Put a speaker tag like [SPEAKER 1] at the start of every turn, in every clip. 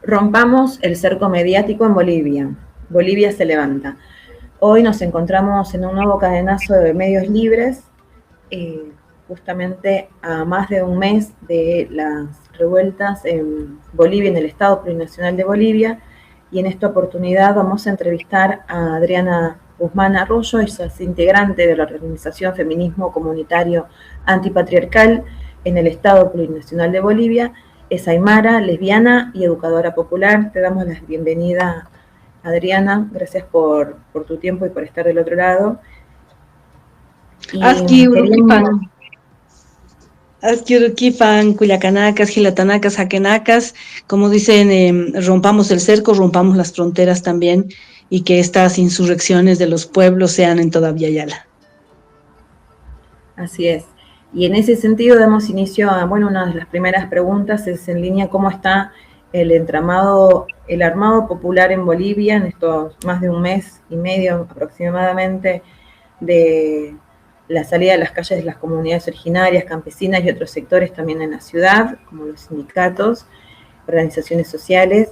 [SPEAKER 1] Rompamos el cerco mediático en Bolivia. Bolivia se levanta. Hoy nos encontramos en un nuevo cadenazo de medios libres, justamente a más de un mes de las revueltas en Bolivia, en el Estado Plurinacional de Bolivia, y en esta oportunidad vamos a entrevistar a Adriana Guzmán Arroyo. Ella es integrante de la organización Feminismo Comunitario Antipatriarcal en el Estado Plurinacional de Bolivia. Es aymara, lesbiana y educadora popular. Te damos la bienvenida, Adriana. Gracias por tu tiempo y por estar del otro lado.
[SPEAKER 2] Azquiuruquipan, Cuyacanacas, Gilatanacas, Jaquenacas, como dicen, rompamos el cerco, rompamos las fronteras también, y que estas insurrecciones de los pueblos sean en toda Villayala.
[SPEAKER 1] Así es. Y en ese sentido damos inicio a, una de las primeras preguntas es en línea cómo está el armado popular en Bolivia en estos más de un mes y medio aproximadamente de la salida de las calles de las comunidades originarias, campesinas y otros sectores también en la ciudad, como los sindicatos, organizaciones sociales.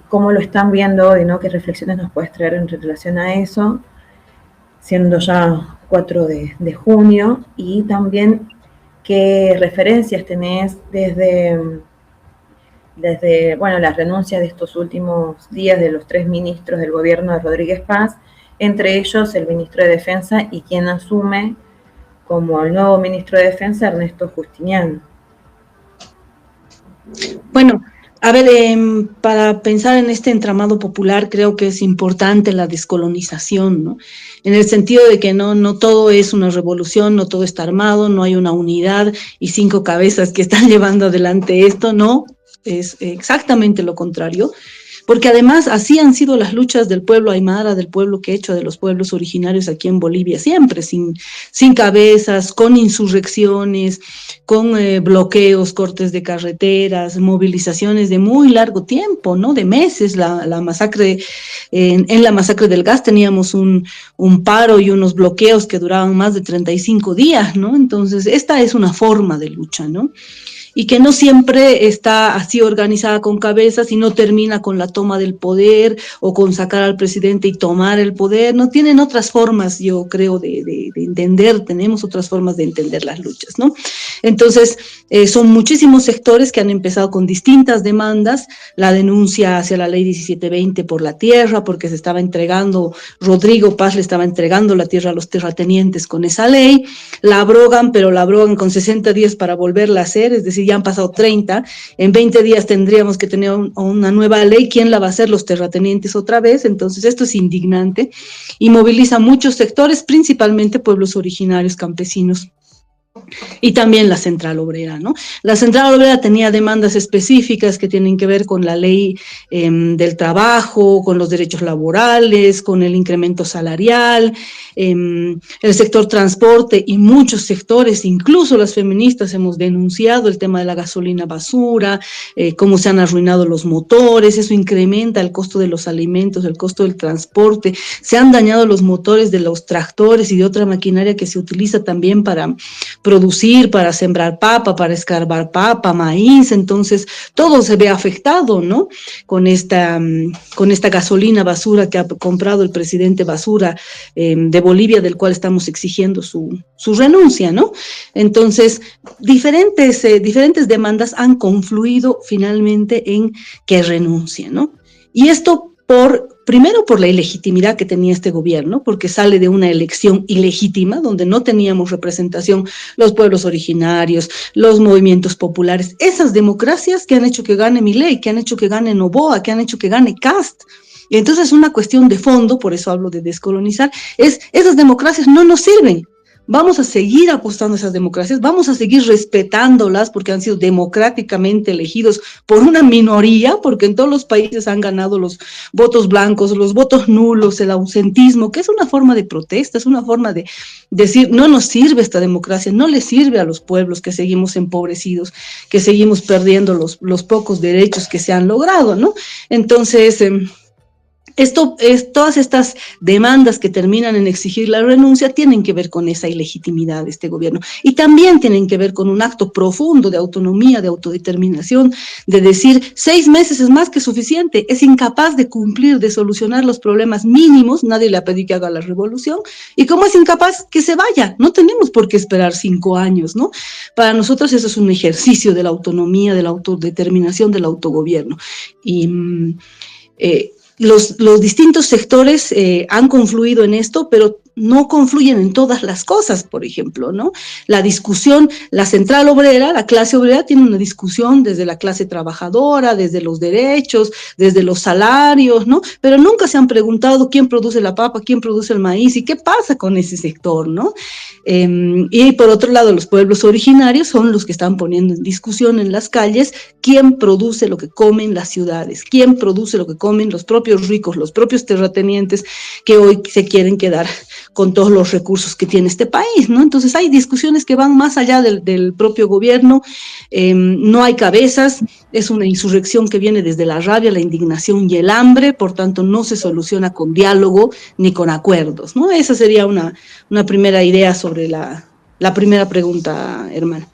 [SPEAKER 1] ¿Cómo lo están viendo hoy, ¿no? ¿Qué reflexiones nos puedes traer en relación a eso? Siendo ya 4 de junio, y también qué referencias tenés desde la renuncia de estos últimos días de los 3 ministros del gobierno de Rodríguez Paz, entre ellos el ministro de Defensa y quien asume como el nuevo ministro de Defensa, Ernesto Justiniano.
[SPEAKER 2] Bueno, a ver, para pensar en este entramado popular creo que es importante la descolonización, ¿no? En el sentido de que no todo es una revolución, no todo está armado, no hay una unidad y 5 cabezas que están llevando adelante esto, no, es exactamente lo contrario. Porque además así han sido las luchas del pueblo aymara, del pueblo quechua, de los pueblos originarios aquí en Bolivia, siempre sin cabezas, con insurrecciones, con bloqueos, cortes de carreteras, movilizaciones de muy largo tiempo, ¿no? De meses. La masacre, en la masacre del gas teníamos un paro y unos bloqueos que duraban más de 35 días, ¿no? Entonces, esta es una forma de lucha, ¿no? Y que no siempre está así organizada con cabezas y no termina con la toma del poder o con sacar al presidente y tomar el poder. No tienen otras formas, yo creo, de entender, tenemos otras formas de entender las luchas, ¿no? Entonces, son muchísimos sectores que han empezado con distintas demandas, la denuncia hacia la ley 1720 por la tierra, porque se estaba entregando, Rodrigo Paz le estaba entregando la tierra a los terratenientes con esa ley, la abrogan, pero la abrogan con 60 días para volverla a hacer, es decir, ya han pasado 30, en 20 días tendríamos que tener una nueva ley. ¿Quién la va a hacer? Los terratenientes otra vez. Entonces esto es indignante y moviliza muchos sectores, principalmente pueblos originarios, campesinos. Y también la Central Obrera, ¿no? La Central Obrera tenía demandas específicas que tienen que ver con la ley del trabajo, con los derechos laborales, con el incremento salarial, el sector transporte y muchos sectores, incluso las feministas hemos denunciado el tema de la gasolina basura, cómo se han arruinado los motores, eso incrementa el costo de los alimentos, el costo del transporte, se han dañado los motores de los tractores y de otra maquinaria que se utiliza también para producir, para sembrar papa, para escarbar papa, maíz. Entonces todo se ve afectado, ¿no? Con esta gasolina basura que ha comprado el presidente Basura de Bolivia, del cual estamos exigiendo su renuncia, ¿no? Entonces, diferentes demandas han confluido finalmente en que renuncie, ¿no? Y esto primero por la ilegitimidad que tenía este gobierno, porque sale de una elección ilegítima, donde no teníamos representación los pueblos originarios, los movimientos populares, esas democracias que han hecho que gane Milei, que han hecho que gane Noboa, que han hecho que gane Kast. Y entonces una cuestión de fondo, por eso hablo de descolonizar, esas democracias no nos sirven. Vamos a seguir apostando a esas democracias, vamos a seguir respetándolas porque han sido democráticamente elegidos por una minoría, porque en todos los países han ganado los votos blancos, los votos nulos, el ausentismo, que es una forma de protesta, es una forma de decir, no nos sirve esta democracia, no le sirve a los pueblos que seguimos empobrecidos, que seguimos perdiendo los pocos derechos que se han logrado, ¿no? Entonces, Todas estas demandas que terminan en exigir la renuncia tienen que ver con esa ilegitimidad de este gobierno y también tienen que ver con un acto profundo de autonomía, de autodeterminación, de decir 6 meses es más que suficiente, es incapaz de cumplir, de solucionar los problemas mínimos, nadie le ha pedido que haga la revolución y como es incapaz, que se vaya, no tenemos por qué esperar 5 años, ¿no? Para nosotros eso es un ejercicio de la autonomía, de la autodeterminación, del autogobierno y los distintos sectores han confluido en esto, pero no confluyen en todas las cosas, por ejemplo, ¿no? La discusión, la central obrera, la clase obrera tiene una discusión desde la clase trabajadora, desde los derechos, desde los salarios, ¿no? Pero nunca se han preguntado quién produce la papa, quién produce el maíz y qué pasa con ese sector, ¿no? Y por otro lado, los pueblos originarios son los que están poniendo en discusión en las calles quién produce lo que comen las ciudades, quién produce lo que comen los propios ricos, los propios terratenientes que hoy se quieren quedar con todos los recursos que tiene este país, ¿no? Entonces hay discusiones que van más allá del propio gobierno, no hay cabezas, es una insurrección que viene desde la rabia, la indignación y el hambre, por tanto no se soluciona con diálogo ni con acuerdos, ¿no? Esa sería una primera idea sobre la primera pregunta, hermana.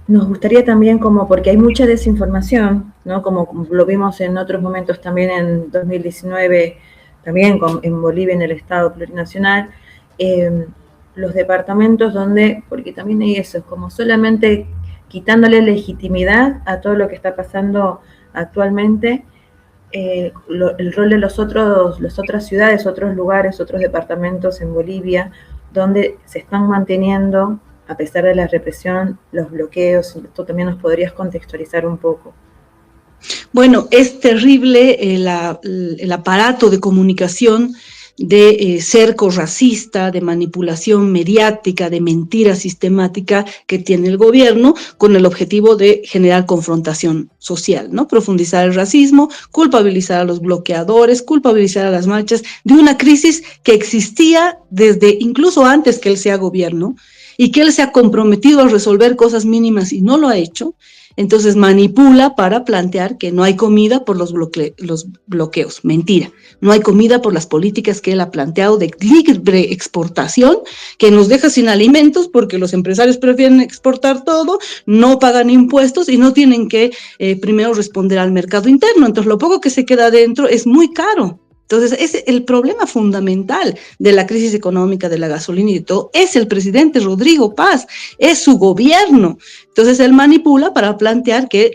[SPEAKER 1] Nos gustaría también, como porque hay mucha desinformación, ¿no? Como lo vimos en otros momentos también en 2019, también en Bolivia, en el Estado plurinacional, los departamentos donde, porque también hay eso, es como solamente quitándole legitimidad a todo lo que está pasando actualmente, el rol de las otras ciudades, otros lugares, otros departamentos en Bolivia, donde se están manteniendo, a pesar de la represión, los bloqueos. Tú también nos podrías contextualizar un poco.
[SPEAKER 2] Bueno, es terrible el aparato de comunicación de cerco racista, de manipulación mediática, de mentira sistemática que tiene el gobierno con el objetivo de generar confrontación social, ¿no? Profundizar el racismo, culpabilizar a los bloqueadores, culpabilizar a las marchas de una crisis que existía desde incluso antes que él sea gobierno y que él se ha comprometido a resolver cosas mínimas y no lo ha hecho. Entonces manipula para plantear que no hay comida por los bloqueos. Mentira. No hay comida por las políticas que él ha planteado de libre exportación, que nos deja sin alimentos porque los empresarios prefieren exportar todo, no pagan impuestos y no tienen que primero responder al mercado interno. Entonces lo poco que se queda adentro es muy caro. Entonces, es el problema fundamental de la crisis económica, de la gasolina y de todo, es el presidente Rodrigo Paz, es su gobierno. Entonces, él manipula para plantear que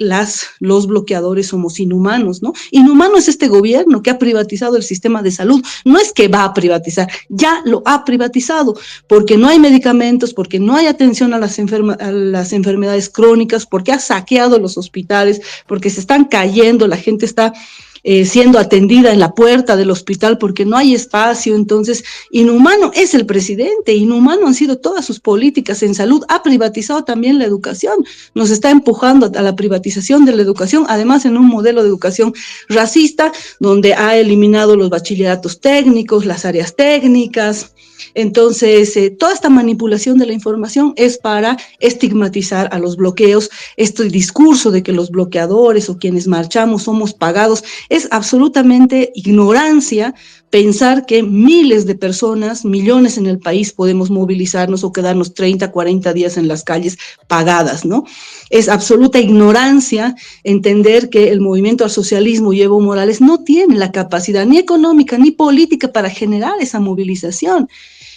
[SPEAKER 2] los bloqueadores somos inhumanos, ¿no? Inhumano es este gobierno que ha privatizado el sistema de salud. No es que va a privatizar, ya lo ha privatizado, porque no hay medicamentos, porque no hay atención a las enfermedades crónicas, porque ha saqueado los hospitales, porque se están cayendo, la gente está siendo atendida en la puerta del hospital porque no hay espacio. Entonces, inhumano es el presidente, inhumano han sido todas sus políticas en salud, ha privatizado también la educación, nos está empujando a la privatización de la educación, además en un modelo de educación racista, donde ha eliminado los bachilleratos técnicos, las áreas técnicas. Entonces, toda esta manipulación de la información es para estigmatizar a los bloqueos. Este discurso de que los bloqueadores o quienes marchamos somos pagados es absolutamente ignorancia. Pensar que miles de personas, millones en el país, podemos movilizarnos o quedarnos 30, 40 días en las calles pagadas, ¿no? Es absoluta ignorancia entender que el movimiento al socialismo y Evo Morales no tiene la capacidad ni económica ni política para generar esa movilización.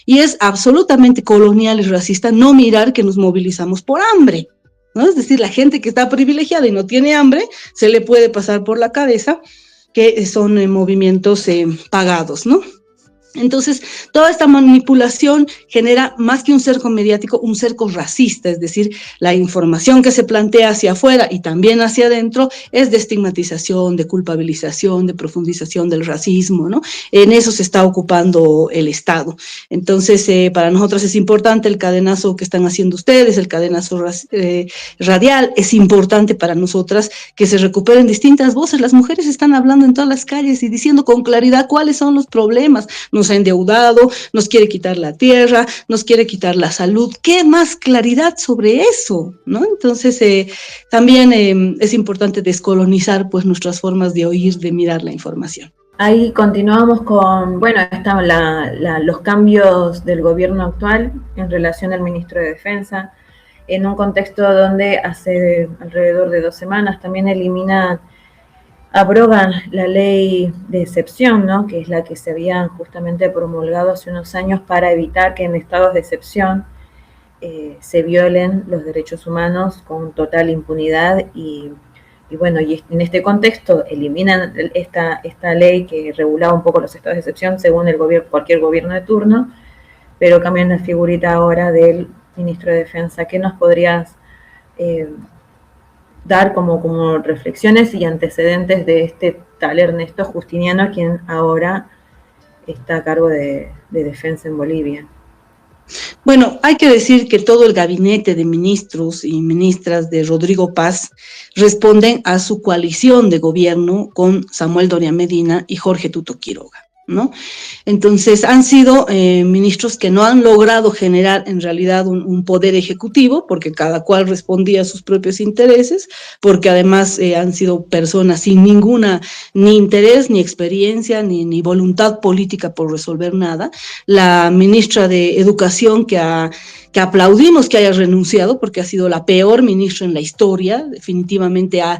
[SPEAKER 2] Y es absolutamente colonial y racista no mirar que nos movilizamos por hambre, ¿no? Es decir, la gente que está privilegiada y no tiene hambre, se le puede pasar por la cabeza que son movimientos pagados, ¿no? Entonces, toda esta manipulación genera más que un cerco mediático, un cerco racista, es decir, la información que se plantea hacia afuera y también hacia adentro es de estigmatización, de culpabilización, de profundización del racismo, ¿no? En eso se está ocupando el Estado. Entonces, para nosotros es importante el cadenazo que están haciendo ustedes, el cadenazo radial, es importante para nosotras que se recuperen distintas voces. Las mujeres están hablando en todas las calles y diciendo con claridad cuáles son los problemas. Nos ha endeudado, nos quiere quitar la tierra, nos quiere quitar la salud. ¿Qué más claridad sobre eso? ¿No? Entonces, también es importante descolonizar pues nuestras formas de oír, de mirar la información.
[SPEAKER 1] Ahí continuamos con, bueno, están los cambios del gobierno actual en relación al ministro de Defensa, en un contexto donde hace alrededor de 2 semanas también abrogan la ley de excepción, ¿no? Que es la que se había justamente promulgado hace unos años para evitar que en estados de excepción se violen los derechos humanos con total impunidad y bueno, y en este contexto eliminan esta ley que regulaba un poco los estados de excepción según cualquier gobierno de turno, pero cambian la figurita ahora del ministro de Defensa. ¿Qué nos podrías dar como reflexiones y antecedentes de este tal Ernesto Justiniano, quien ahora está a cargo de Defensa en Bolivia?
[SPEAKER 2] Bueno, hay que decir que todo el gabinete de ministros y ministras de Rodrigo Paz responden a su coalición de gobierno con Samuel Doria Medina y Jorge Tuto Quiroga, ¿no? Entonces han sido ministros que no han logrado generar en realidad un poder ejecutivo, porque cada cual respondía a sus propios intereses, porque además han sido personas sin ninguna ni interés, ni experiencia, ni voluntad política por resolver nada. La ministra de Educación que aplaudimos que haya renunciado, porque ha sido la peor ministra en la historia, definitivamente ha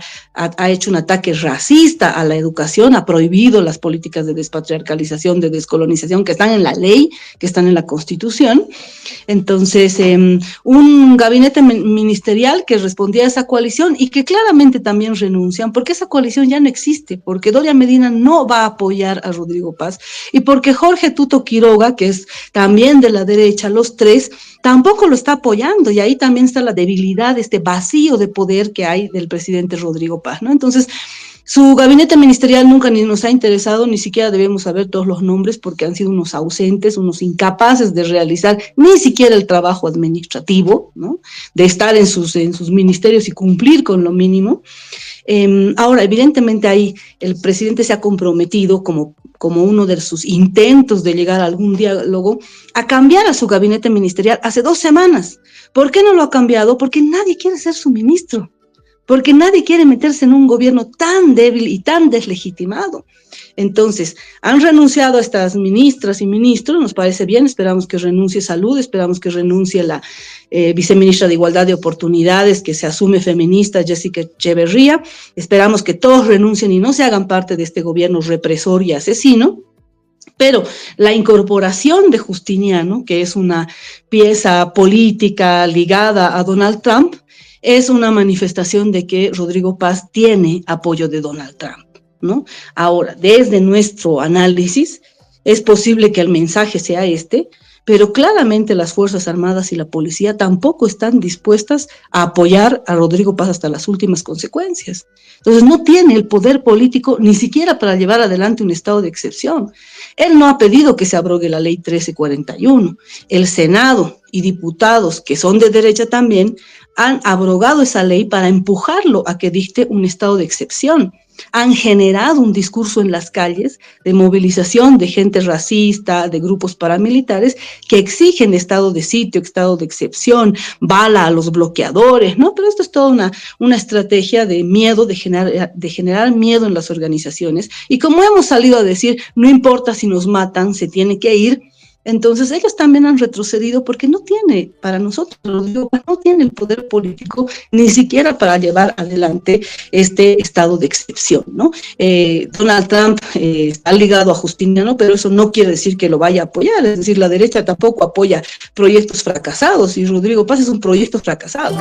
[SPEAKER 2] hecho un ataque racista a la educación, ha prohibido las políticas de despatriarcalización, de descolonización, que están en la ley, que están en la Constitución. Entonces, un gabinete ministerial que respondía a esa coalición y que claramente también renuncian, porque esa coalición ya no existe, porque Doria Medina no va a apoyar a Rodrigo Paz, y porque Jorge Tuto Quiroga, que es también de la derecha, los tres, tampoco lo está apoyando, y ahí también está la debilidad, este vacío de poder que hay del presidente Rodrigo Paz, ¿no? Entonces, su gabinete ministerial nunca ni nos ha interesado, ni siquiera debemos saber todos los nombres, porque han sido unos ausentes, unos incapaces de realizar ni siquiera el trabajo administrativo, ¿no? De estar en sus ministerios y cumplir con lo mínimo. Ahora, evidentemente ahí el presidente se ha comprometido como uno de sus intentos de llegar a algún diálogo, a cambiar a su gabinete ministerial hace 2 semanas. ¿Por qué no lo ha cambiado? Porque nadie quiere ser su ministro, porque nadie quiere meterse en un gobierno tan débil y tan deslegitimado. Entonces, han renunciado a estas ministras y ministros, nos parece bien, esperamos que renuncie Salud, esperamos que renuncie la viceministra de Igualdad de Oportunidades, que se asume feminista, Jessica Echeverría, esperamos que todos renuncien y no se hagan parte de este gobierno represor y asesino. Pero la incorporación de Justiniano, que es una pieza política ligada a Donald Trump, es una manifestación de que Rodrigo Paz tiene apoyo de Donald Trump, ¿no? Ahora, desde nuestro análisis, es posible que el mensaje sea este, pero claramente las Fuerzas Armadas y la policía tampoco están dispuestas a apoyar a Rodrigo Paz hasta las últimas consecuencias. Entonces no tiene el poder político ni siquiera para llevar adelante un estado de excepción. Él no ha pedido que se abrogue la ley 1341. El Senado y diputados que son de derecha también han abrogado esa ley para empujarlo a que dicte un estado de excepción. Han generado un discurso en las calles de movilización de gente racista, de grupos paramilitares que exigen estado de sitio, estado de excepción, bala a los bloqueadores, ¿no? Pero esto es toda una estrategia de miedo, de generar miedo en las organizaciones. Y como hemos salido a decir, no importa si nos matan, se tiene que ir. Entonces ellos también han retrocedido porque no tiene, para nosotros, no tiene el poder político ni siquiera para llevar adelante este estado de excepción, ¿no? Donald Trump está ligado a Justiniano, pero eso no quiere decir que lo vaya a apoyar, es decir, la derecha tampoco apoya proyectos fracasados y Rodrigo Paz es un proyecto fracasado.